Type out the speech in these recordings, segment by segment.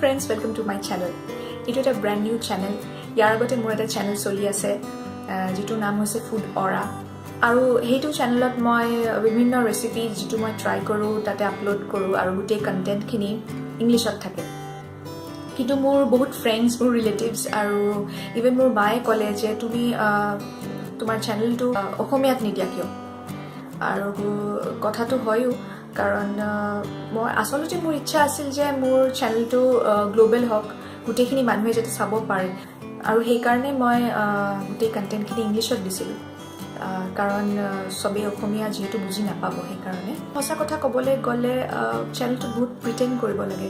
friends, welcome to my channel. It is a brand new channel. Yar agote mor eta channel choli ase jitu naam hoise Food Aura. Aru heitu channelot moi bibhinno recipe jitu moi try koru tate upload koru aru gute content khini English ot thake. Kitu mor bahut friends, mor relatives aru even mor bai college tumi tomar channel to ohomiyat nidia kyo. Aru kotha to hoyo কারণ মই আসলতে মোৰ ইচ্ছা আছিল যে মোৰ চেনেলটো global হক গুটেখিনি মানুহে যাতে চাব পাৰে আৰু সেই কাৰণে মই গুটে কন্টেন্টখিনি ইংলিছত দিছিলোঁ কাৰণ সবে অসমীয়া যেহেতু বুজি নাপাব সেই কাৰণে সঁচা কথা ক'বলৈ গ'লে চেনেলটো বহুত প্ৰিটেণ্ড কৰিব লাগে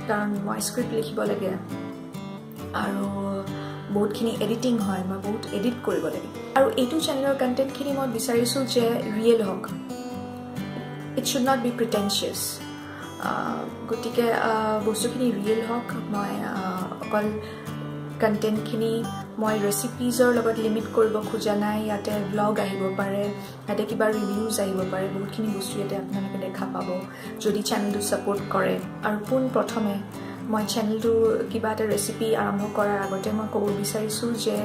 কাৰণ মই স্ক্ৰিপ্ট লিখিব লাগে আৰু বহুতখিনি এডিটিং হয় মই বহুত এডিট কৰিব লাগে আৰু এইটো চেনেলৰ কন্টেন্টখিনি মই বিচাৰিছোঁ যে ৰিয়েল হওক It should not be pretentious. Gotike bostukhini real hok moi okol content khini moi recipes or logot limit koribo khoja nai yate vlog ahibo pare yate kiba reviews ahibo pare bahut khini bostu yate apnaloke dekha pabo jodi channel tu support kore aru pun prothome মই চেনেলটো কিবা এটা recipe আৰম্ভ কৰাৰ আগতে মই ক'ব বিচাৰিছো যে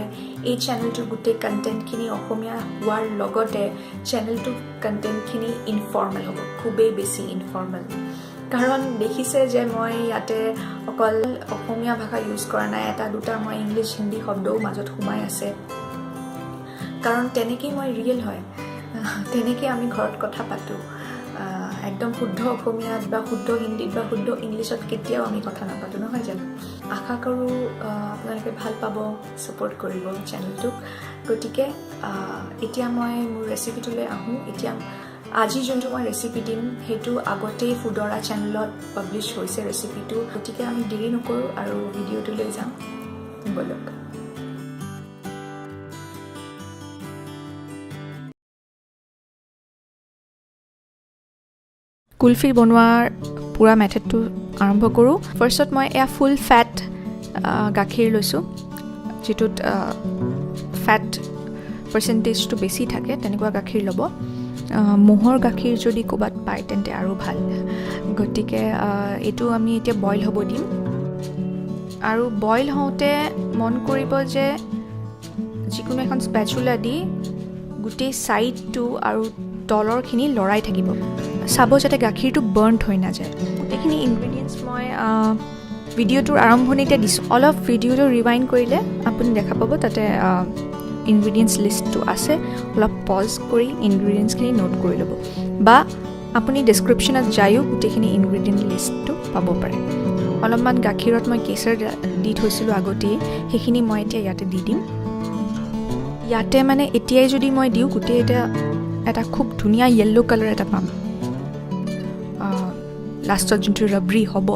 এই চেনেলটোৰ গোটেই কন্টেন্টখিনি অসমীয়া হোৱাৰ লগতে চেনেলটোৰ কন্টেন্টখিনি ইনফৰ্মেল হ'ব খুবেই বেছি ইনফৰ্মেল কাৰণ দেখিছে যে মই ইয়াতে অকল অসমীয়া ভাষা ইউজ কৰা নাই এটা দুটা মই ইংলিছ হিন্দী শব্দও মাজত সোমাই আছে কাৰণ তেনেকেই মই ৰিয়েল হয় তেনেকেই আমি ঘৰত কথা পাতো একদম শুদ্ধ অসমীয়াত বা শুদ্ধ হিন্দীত বা শুদ্ধ ইংলিছত কেতিয়াও আমি কথা নাপাতো নহয় জানো আশা কৰোঁ আপোনালোকে ভাল পাব সাপোৰ্ট কৰিব চেনেলটোক গতিকে এতিয়া মই মোৰ ৰেচিপিটোলৈ আহোঁ এতিয়া আজি যোনটো মই ৰেচিপি দিম সেইটো আগতেই ফুড অৰা চেনেলত পাব্লিছ হৈছে ৰেচিপিটো গতিকে আমি দেৰি নকৰোঁ আৰু ভিডিঅ'টোলৈ যাম বলক কুলফি বনোৱাৰ পুৰা মেথডটো আৰম্ভ কৰোঁ ফাৰ্ষ্টত মই এয়া ফুল ফেট গাখীৰ লৈছোঁ যেটোত ফেট পাৰ্চেণ্টেজটো বেছি থাকে তেনেকুৱা গাখীৰ ল'ব মহৰ গাখীৰ যদি ক'বাত পায় তেন্তে আৰু ভাল গতিকে এইটো আমি এতিয়া বইল হ'ব দিম আৰু বইল হওঁতে মন কৰিব যে যিকোনো এখন স্পেচুলা দি গোটেই ছাইডটো আৰু তলৰখিনি লৰাই থাকিব চাব যাতে গাখীৰটো বাৰ্ণ্ট হৈ নাযায় গোটেইখিনি ইনগ্ৰেডিয়েণ্টছ মই ভিডিঅ'টোৰ আৰম্ভণিতে দিছোঁ অলপ ভিডিঅ'টো ৰিৱাইণ্ড কৰিলে আপুনি দেখা পাব তাতে ইনগ্ৰেডিয়েণ্টছ লিষ্টটো আছে অলপ পজ কৰি ইনগ্ৰেডিয়েণ্টছখিনি নোট কৰি ল'ব বা আপুনি ডেছক্ৰিপশ্যনত যায়ো গোটেইখিনি ইনগ্ৰেডিয়েণ্ট লিষ্টটো পাব পাৰে অলপমান গাখীৰত মই কেশৰ দি থৈছিলোঁ আগতেই সেইখিনি মই এতিয়া ইয়াতে দি দিম ইয়াতে মানে এতিয়াই যদি মই দিওঁ গোটেই এটা খুব ধুনীয়া য়েল্ল' কালাৰ এটা পাম লাষ্টত যোনটো ৰবৰি হ'ব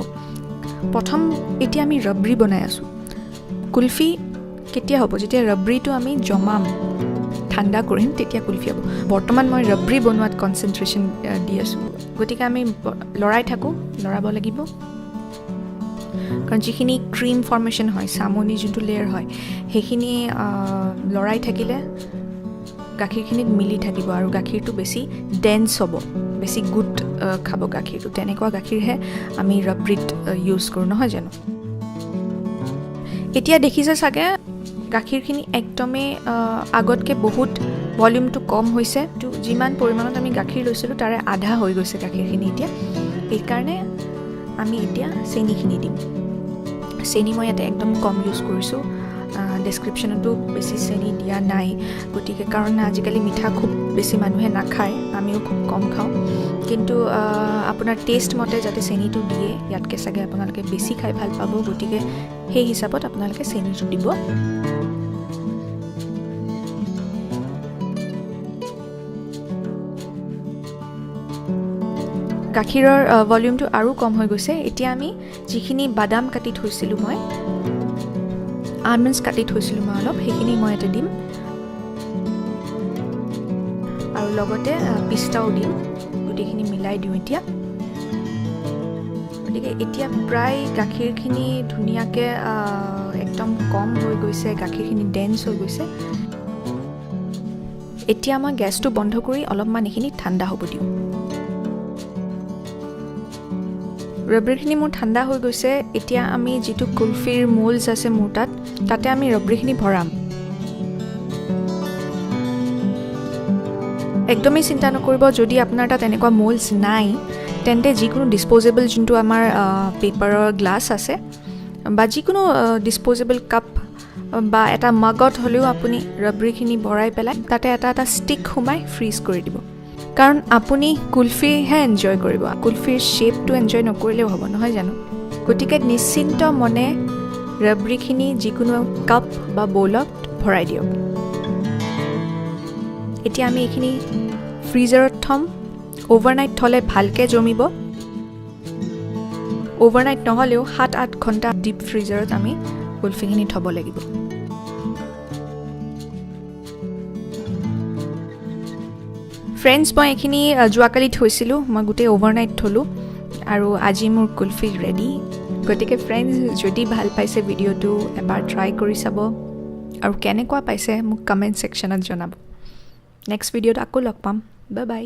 প্ৰথম এতিয়া আমি ৰবৰি বনাই আছোঁ কুলফি কেতিয়া হ'ব যেতিয়া ৰবৰিটো আমি জমাম ঠাণ্ডা কৰিম তেতিয়া কুলফি হ'ব বৰ্তমান মই ৰবৰি বনোৱাত কনচেনট্ৰেশ্যন দি আছোঁ গতিকে আমি লৰাই থাকোঁ লৰাব লাগিব কাৰণ যিখিনি ক্ৰীম ফৰ্মেশ্যন হয় চামনি যোনটো লেয়াৰ হয় সেইখিনি লৰাই থাকিলে গাখীৰখিনিত মিলি থাকিব আৰু গাখীৰটো বেছি ডেন্স হ'ব বেছি গুড খাব গাখীৰটো তেনেকুৱা গাখীৰহে আমি ৰবৰিত ইউজ কৰোঁ নহয় জানো এতিয়া দেখিছে চাগে গাখীৰখিনি একদমেই আগতকৈ বহুত ভলিউমটো কম হৈছে যিমান পৰিমাণত আমি গাখীৰ লৈছিলোঁ তাৰে আধা হৈ গৈছে গাখীৰখিনি এতিয়া সেইকাৰণে আমি এতিয়া চেনিখিনি দিম চেনি মই ইয়াতে একদম কম ইউজ কৰিছোঁ ডেছক্ৰিপশ্যনতো বেছি চেনি দিয়া নাই গতিকে কাৰণ আজিকালি মিঠা খুব বেছি মানুহে নাখায় আমিও খুব কম খাওঁ কিন্তু আপোনাৰ টেষ্ট মতে যাতে চেনিটো দিয়ে ইয়াতকৈ চাগে আপোনালোকে বেছি খাই ভাল পাব গতিকে সেই হিচাপত আপোনালোকে চেনিটো দিব গাখীৰৰ ভলিউমটো আৰু কম হৈ গৈছে এতিয়া আমি যিখিনি বাদাম কাটি থৈছিলোঁ মই আলমণ্ডছ কাটি থৈছিলোঁ মই অলপ সেইখিনি মই ইয়াতে দিম আৰু লগতে পিষ্টাও দিম গোটেইখিনি মিলাই দিওঁ এতিয়া গতিকে এতিয়া প্ৰায় গাখীৰখিনি ধুনীয়াকৈ একদম কম হৈ গৈছে গাখীৰখিনি ডেন্স হৈ গৈছে এতিয়া মই গেছটো বন্ধ কৰি অলপমান এইখিনি ঠাণ্ডা হ'ব দিওঁ ৰবৰিখিনি মোৰ ঠাণ্ডা হৈ গৈছে এতিয়া আমি যিটো কুলফিৰ মোল্ডছ আছে মোৰ তাতে আমি ৰবৰিখিনি ভৰাম একদমেই চিন্তা নকৰিব যদি আপোনাৰ তাত এনেকুৱা মোল্ডছ নাই তেন্তে যিকোনো ডিছপ'জেবল যোনটো আমাৰ পেপাৰৰ গ্লাছ আছে বা যিকোনো ডিছপ'জেবল কাপ বা এটা মগত হ'লেও আপুনি ৰবৰিখিনি ভৰাই পেলাই তাতে এটা ষ্টিক সোমাই ফ্ৰিজ কৰি দিব কাৰণ আপুনি কুলফিহে এনজয় কৰিব কুলফিৰ শ্বেপটো এনজয় নকৰিলেও হ'ব নহয় জানো গতিকে নিশ্চিন্ত মনে ৰবৰিখিনি যিকোনো কাপ বা বৌলত ভৰাই দিয়ক এতিয়া আমি এইখিনি ফ্ৰিজাৰত থ'ম অভাৰনাইট থ'লে ভালকৈ জমিব অভাৰনাইট নহ'লেও 7-8 ঘণ্টা ডিপ ফ্ৰিজাৰত আমি কুলফিখিনি থ'ব লাগিব ফ্ৰেণ্ডছ মই এইখিনি যোৱাকালি থৈছিলোঁ মই গোটেই অভাৰনাইট থ'লোঁ আৰু আজি মোৰ কুলফি ৰেডি গতিকে ফ্ৰেণ্ডছ যদি ভাল পাইছে ভিডিঅ'টো এবাৰ ট্ৰাই কৰি চাব আৰু কেনেকুৱা পাইছে মোক কমেণ্ট ছেকশ্যনত জনাব নেক্সট ভিডিঅ'ত আকৌ লগ পাম বাই বাই